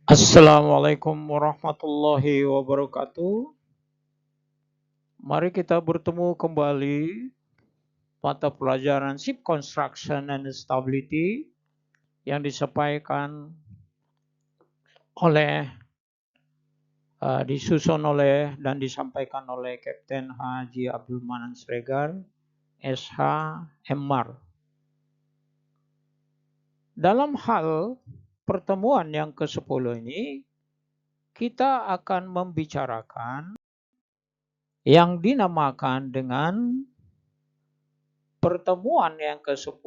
Assalamualaikum warahmatullahi wabarakatuh. Mari kita bertemu kembali mata pelajaran Ship Construction and Stability yang disampaikan oleh disusun oleh dan disampaikan oleh Kapten Haji Abdul Manan Sregar, SH MMAR. Dalam hal pertemuan yang ke-10 ini, kita akan membicarakan yang dinamakan dengan pertemuan yang ke-10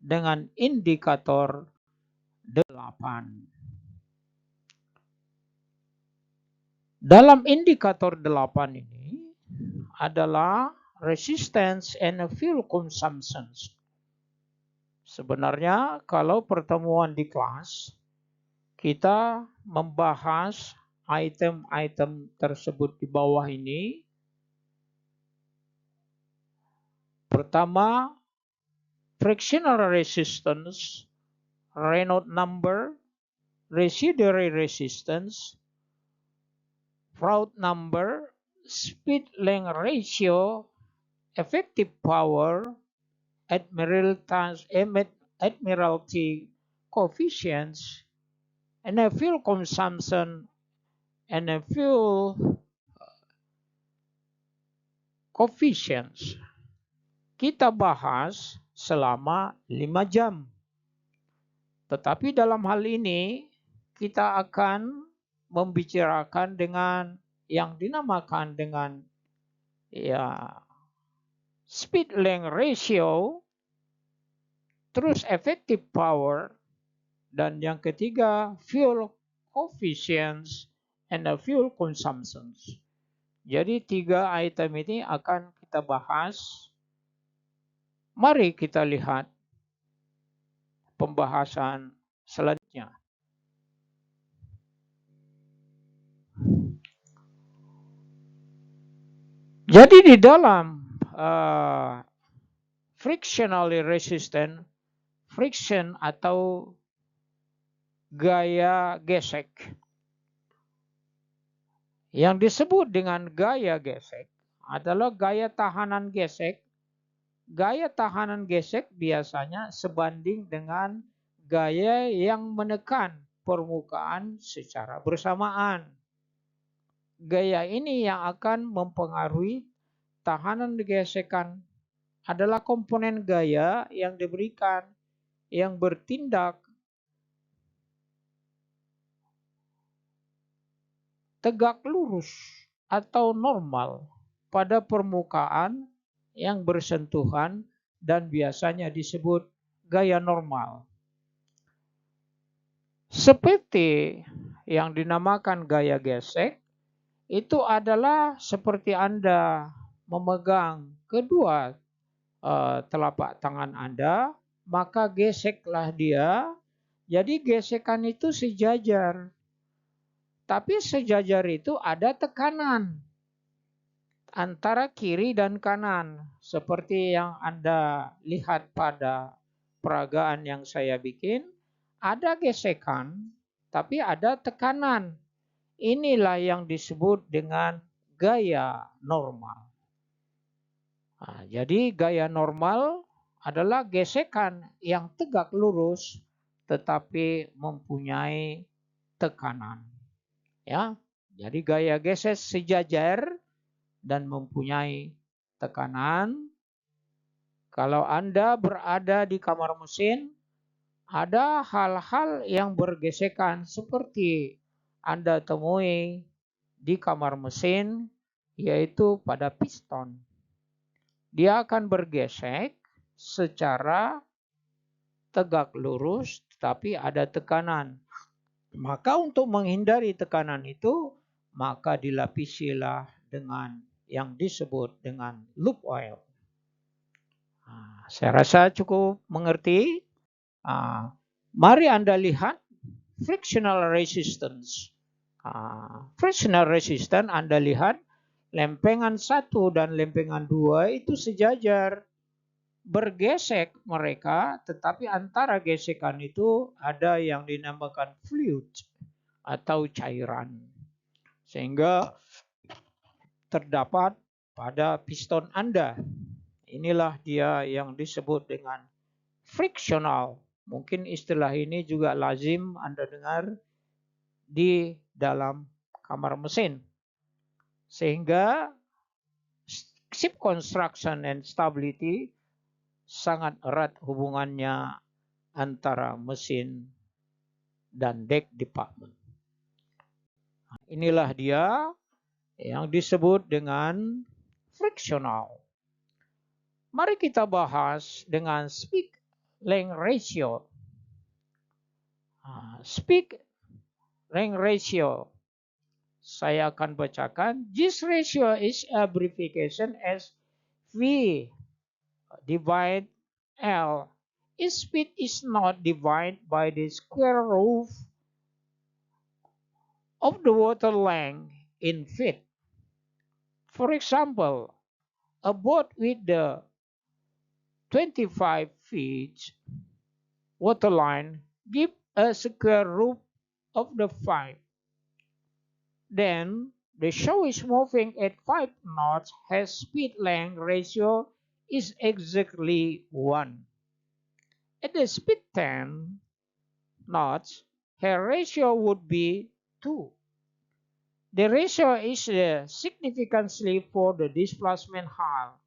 dengan indikator 8. Dalam indikator 8 ini adalah resistance and fuel consumption. Sebenarnya kalau pertemuan di kelas kita membahas item-item tersebut di bawah ini. Pertama, frictional resistance, Reynolds number, residuary resistance, Froude number, speed length ratio, effective power, Admiralty coefficients, and a fuel consumption and a fuel coefficients. Kita bahas selama 5 jam. Tetapi dalam hal ini kita akan membicarakan dengan yang dinamakan dengan speed length ratio, terus effective power, dan yang ketiga fuel coefficients and the fuel consumptions. Jadi 3 item ini akan kita bahas. Mari kita lihat pembahasan selanjutnya. Jadi di dalam frictionally resistant, friction atau gaya gesek. Yang disebut dengan gaya gesek adalah gaya tahanan gesek. Gaya tahanan gesek biasanya sebanding dengan gaya yang menekan permukaan secara bersamaan. Gaya ini yang akan mempengaruhi tahanan gesekan adalah komponen gaya yang diberikan yang bertindak tegak lurus atau normal pada permukaan yang bersentuhan dan biasanya disebut gaya normal. Seperti yang dinamakan gaya gesek, itu adalah seperti Anda memegang kedua telapak tangan Anda, maka geseklah dia. Jadi gesekan itu sejajar. Tapi sejajar itu ada tekanan antara kiri dan kanan. Seperti yang Anda lihat pada peragaan yang saya bikin, ada gesekan, tapi ada tekanan. Inilah yang disebut dengan gaya normal. Nah, jadi gaya normal adalah gesekan yang tegak lurus tetapi mempunyai tekanan. Ya, jadi gaya gesek sejajar dan mempunyai tekanan. Kalau Anda berada di kamar mesin, ada hal-hal yang bergesekan seperti Anda temui di kamar mesin, yaitu pada piston. Dia akan bergesek secara tegak lurus, tapi ada tekanan. Maka untuk menghindari tekanan itu, maka dilapisilah dengan yang disebut dengan loop oil. Saya rasa cukup mengerti. Mari Anda lihat frictional resistance. Frictional resistance Anda lihat lempengan 1 dan lempengan 2 itu sejajar. bergesek mereka, tetapi antara gesekan itu ada yang dinamakan fluid atau cairan. Sehingga terdapat pada piston Anda. Inilah dia yang disebut dengan frictional. Mungkin istilah ini juga lazim Anda dengar di dalam kamar mesin. Sehingga ship construction and stability sangat erat hubungannya antara mesin dan deck department. Inilah dia yang disebut dengan frictional. Mari kita bahas dengan speed length ratio. Speed length ratio. Saya akan bacakan. This ratio is abbreviation as V divide L. Its speed is not divided by the square root of the water length in feet. For example, a boat with the 25 feet water line give a square root of the 5. Then the show is moving at 5 knots, has speed length ratio is exactly 1. At the speed 10 knots, her ratio would be 2. The ratio is significantly for the displacement hull.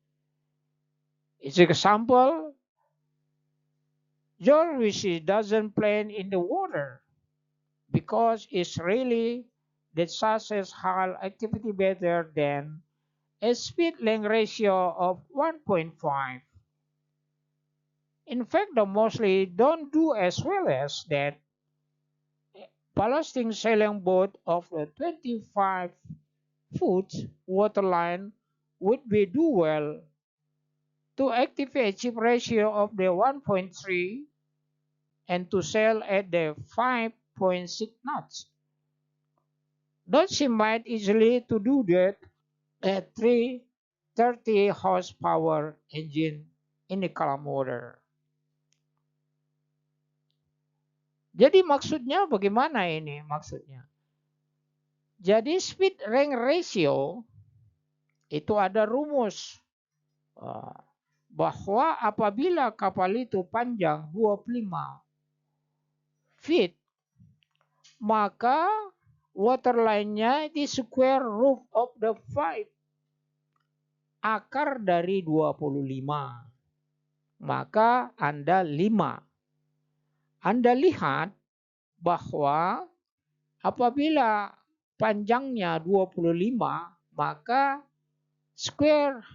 It's an example, George doesn't plane in the water because it's really the success hull activity better than a speed length ratio of 1.5. In fact, the mostly don't do as well as that. Ballasting sailing boat of a 25-foot waterline would be do well to activate ship ratio of the 1.3 and to sail at the 5.6 knots. Though she might easily to do that at 330 horsepower engine in the column motor. Jadi maksudnya bagaimana ini maksudnya? Jadi speed length ratio itu ada rumus bahwa apabila kapal itu panjang 25 feet maka waterline-nya di square root of the 5. Akar dari 25. Maka Anda 5. Anda lihat bahwa apabila panjangnya 25, maka square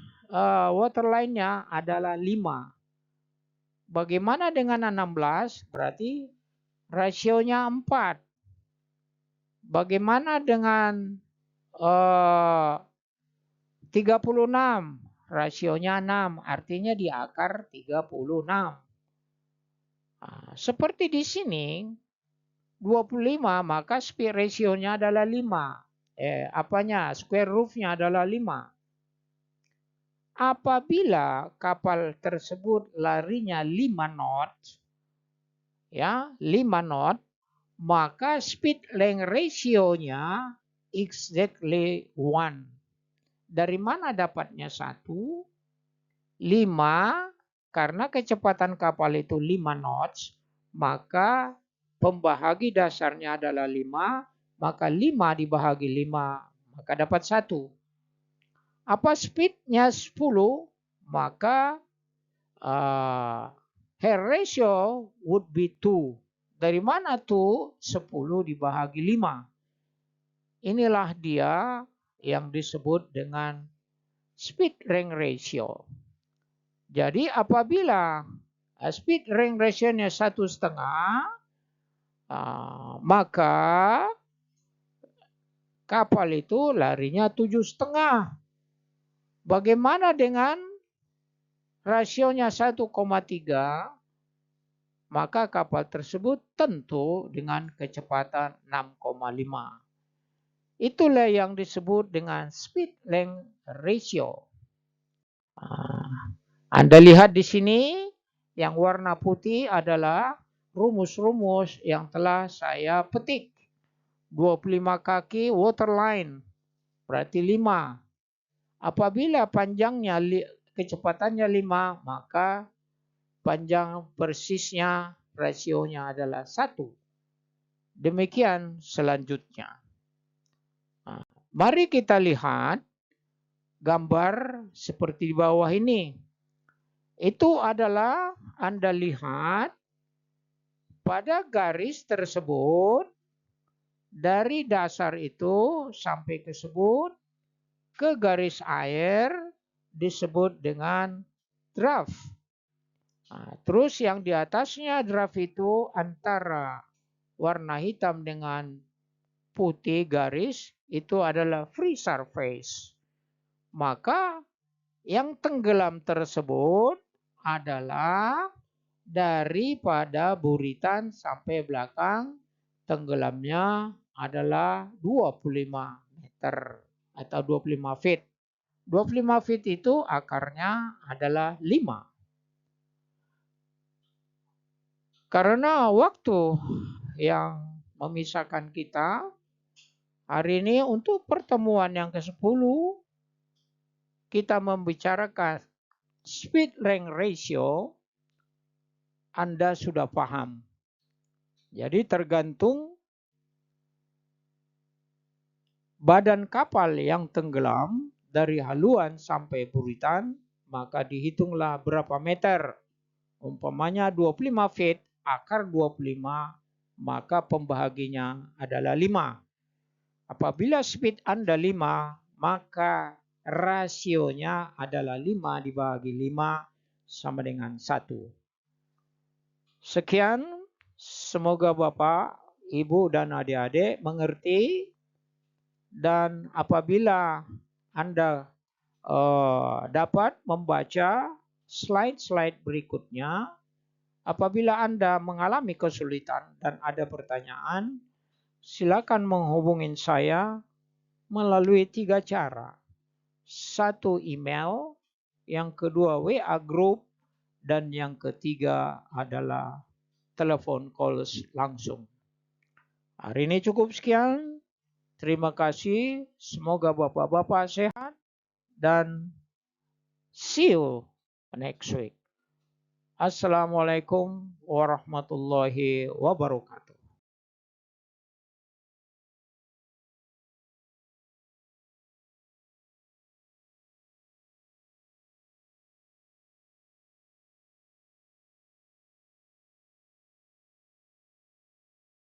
waterline-nya adalah 5. Bagaimana dengan 16? Berarti rasionya 4. Bagaimana dengan 36? Rasionya 6. Artinya di akar 36. Seperti di sini 25 maka speed ratio-nya adalah 5. Square root-nya adalah 5. Apabila kapal tersebut larinya 5 knot, ya, 5 knot, maka speed length ratio-nya exactly 1. Dari mana dapatnya 1? 5. Karena kecepatan kapal itu 5 knots, maka pembahagi dasarnya adalah 5, maka 5 dibahagi 5, maka dapat 1. Apa speednya 10, maka her ratio would be 2. Dari mana tuh? 10 dibahagi 5. Inilah dia yang disebut dengan speed length ratio. Jadi apabila speed length ratio-nya 1,5, maka kapal itu larinya 7,5. Bagaimana dengan rasionya 1,3? Maka kapal tersebut tentu dengan kecepatan 6,5. Itulah yang disebut dengan speed length ratio. Anda lihat di sini yang warna putih adalah rumus-rumus yang telah saya petik. 25 kaki waterline berarti 5. Apabila panjangnya kecepatannya 5, maka panjang persisnya rasionya adalah 1. Demikian selanjutnya. Nah, mari kita lihat gambar seperti di bawah ini. Itu adalah Anda lihat pada garis tersebut dari dasar itu sampai ke garis air disebut dengan draft. Nah, terus yang di atasnya draft itu antara warna hitam dengan putih garis itu adalah free surface. Maka yang tenggelam tersebut adalah daripada buritan sampai belakang tenggelamnya adalah 25 meter atau 25 feet. 25 feet itu akarnya adalah 5. Karena waktu yang memisahkan kita hari ini untuk pertemuan yang ke-10 kita membicarakan speed length ratio. Anda sudah paham. Jadi tergantung badan kapal yang tenggelam dari haluan sampai buritan, maka dihitunglah berapa meter. Umpamanya 25 feet, akar 25, maka pembahaginya adalah 5. Apabila speed Anda 5, maka rasionya adalah 5 dibagi 5 sama dengan 1. Sekian, semoga Bapak, Ibu, dan adik-adik mengerti. Dan apabila Anda dapat membaca slide-slide berikutnya, apabila Anda mengalami kesulitan dan ada pertanyaan, silakan menghubungi saya melalui 3 cara. 1 email, yang kedua WA group, dan yang ketiga adalah telepon calls langsung. Hari ini cukup sekian. Terima kasih. Semoga Bapak-Bapak sehat dan see you next week. Assalamualaikum warahmatullahi wabarakatuh.